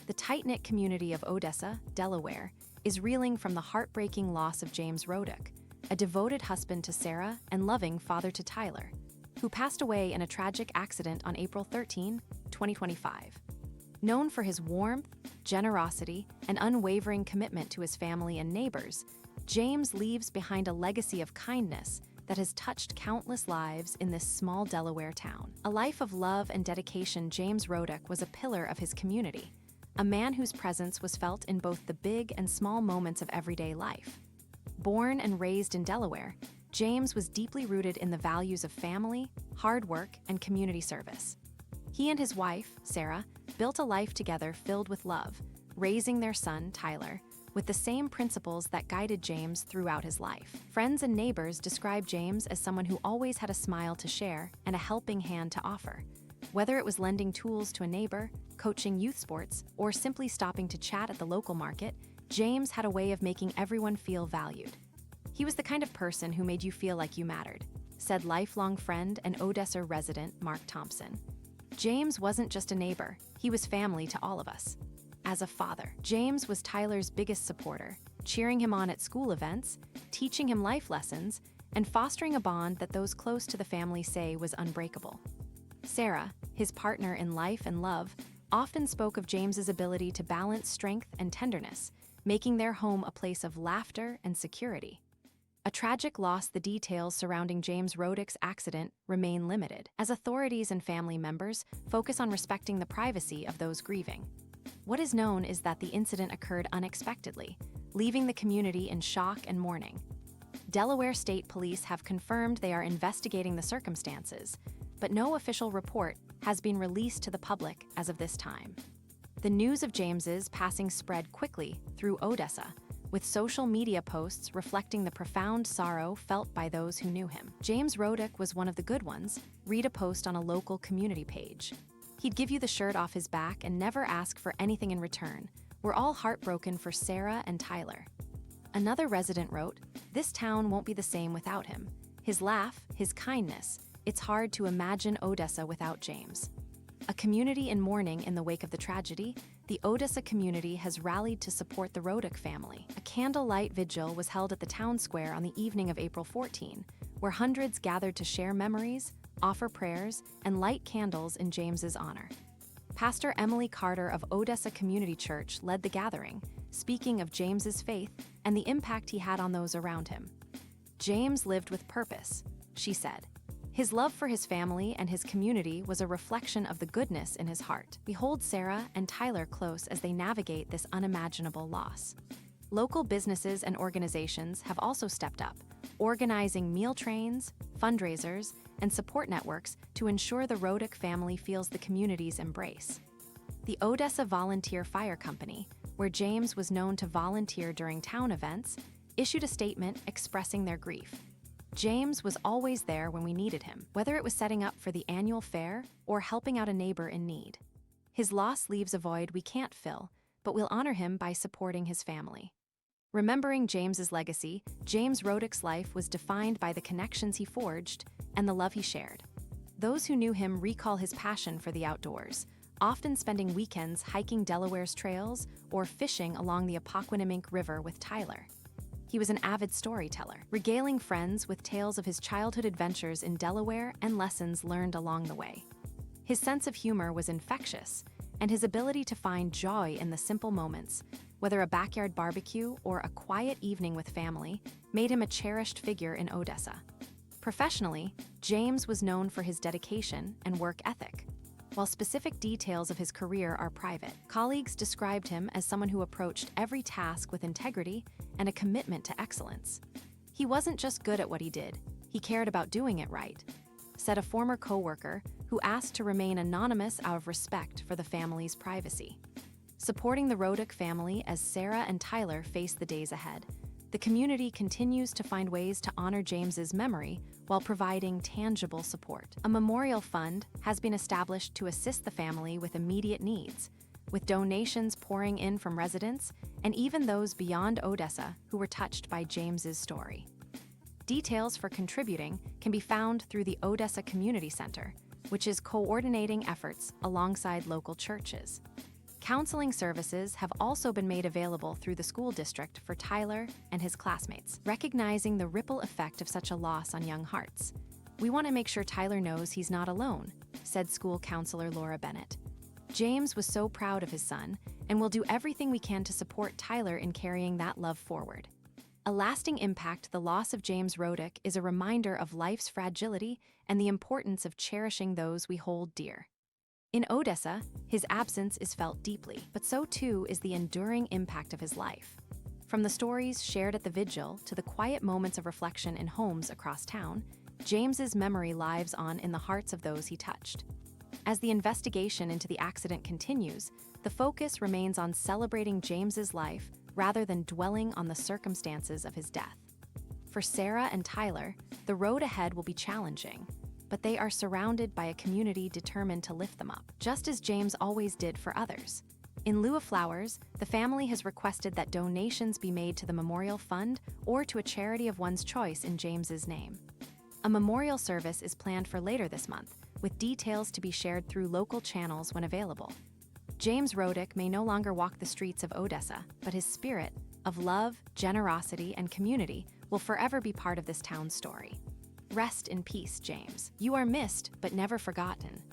The tight-knit community of Odessa, Delaware, is reeling from the heartbreaking loss of James Rodek, a devoted husband to Sarah and loving father to Tyler, who passed away in a tragic accident on April 13, 2025. Known for his warmth, generosity, and unwavering commitment to his family and neighbors, James leaves behind a legacy of kindness that has touched countless lives in this small Delaware town. A life of love and dedication, James Rodek was a pillar of his community, a man whose presence was felt in both the big and small moments of everyday life. Born and raised in Delaware, James was deeply rooted in the values of family, hard work, and community service. He and his wife, Sarah, built a life together filled with love, raising their son, Tyler, with the same principles that guided James throughout his life. Friends and neighbors describe James as someone who always had a smile to share and a helping hand to offer. Whether it was lending tools to a neighbor, coaching youth sports, or simply stopping to chat at the local market, James had a way of making everyone feel valued. He was the kind of person who made you feel like you mattered, said lifelong friend and Odessa resident Mark Thompson. James wasn't just a neighbor, he was family to all of us. As a father, James was Tyler's biggest supporter, cheering him on at school events, teaching him life lessons, and fostering a bond that those close to the family say was unbreakable. Sarah, his partner in life and love, often spoke of James's ability to balance strength and tenderness, making their home a place of laughter and security. A tragic loss. The details surrounding James Rodek's accident remain limited, as authorities and family members focus on respecting the privacy of those grieving. What is known is that the incident occurred unexpectedly, leaving the community in shock and mourning. Delaware State Police have confirmed they are investigating the circumstances, but no official report has been released to the public as of this time. The news of James's passing spread quickly through Odessa, with social media posts reflecting the profound sorrow felt by those who knew him. James Rodek was one of the good ones. Read a post on a local community page. He'd give you the shirt off his back and never ask for anything in return. We're all heartbroken for Sarah and Tyler. Another resident wrote, "This town won't be the same without him. His laugh, his kindness. It's hard to imagine Odessa without James." A community in mourning in the wake of the tragedy, the Odessa community has rallied to support the Rodic family. A candlelight vigil was held at the town square on the evening of April 14, where hundreds gathered to share memories, offer prayers, and light candles in James's honor. Pastor Emily Carter of Odessa Community Church led the gathering, speaking of James's faith and the impact he had on those around him. "James lived with purpose," she said. "His love for his family and his community was a reflection of the goodness in his heart." We hold Sarah and Tyler close as they navigate this unimaginable loss. Local businesses and organizations have also stepped up, organizing meal trains, fundraisers, and support networks to ensure the Rodic family feels the community's embrace. The Odessa Volunteer Fire Company, where James was known to volunteer during town events, issued a statement expressing their grief. "James was always there when we needed him, whether it was setting up for the annual fair or helping out a neighbor in need. His loss leaves a void we can't fill, but we'll honor him by supporting his family." Remembering James's legacy, James Rodek's life was defined by the connections he forged and the love he shared. Those who knew him recall his passion for the outdoors, often spending weekends hiking Delaware's trails or fishing along the Appoquinimink River with Tyler. He was an avid storyteller, regaling friends with tales of his childhood adventures in Delaware and lessons learned along the way. His sense of humor was infectious, and his ability to find joy in the simple moments, whether a backyard barbecue or a quiet evening with family, made him a cherished figure in Odessa. Professionally, James was known for his dedication and work ethic. While specific details of his career are private, colleagues described him as someone who approached every task with integrity and a commitment to excellence. "He wasn't just good at what he did, he cared about doing it right," said a former coworker who asked to remain anonymous out of respect for the family's privacy. Supporting the Rodic family as Sarah and Tyler face the days ahead, the community continues to find ways to honor James's memory while providing tangible support. A memorial fund has been established to assist the family with immediate needs, with donations pouring in from residents and even those beyond Odessa who were touched by James's story. Details for contributing can be found through the Odessa Community Center, which is coordinating efforts alongside local churches. Counseling services have also been made available through the school district for Tyler and his classmates, recognizing the ripple effect of such a loss on young hearts. "We want to make sure Tyler knows he's not alone," said school counselor Laura Bennett. "James was so proud of his son, and we'll do everything we can to support Tyler in carrying that love forward." A lasting impact, the loss of James Rodek is a reminder of life's fragility and the importance of cherishing those we hold dear. In Odessa, his absence is felt deeply, but so too is the enduring impact of his life. From the stories shared at the vigil to the quiet moments of reflection in homes across town, James's memory lives on in the hearts of those he touched. As the investigation into the accident continues, the focus remains on celebrating James's life rather than dwelling on the circumstances of his death. For Sarah and Tyler, the road ahead will be challenging, but they are surrounded by a community determined to lift them up, just as James always did for others. In lieu of flowers, the family has requested that donations be made to the memorial fund or to a charity of one's choice in James's name. A memorial service is planned for later this month, with details to be shared through local channels when available. James Rodek may no longer walk the streets of Odessa, but his spirit of love, generosity, and community will forever be part of this town's story. Rest in peace, James. You are missed, but never forgotten.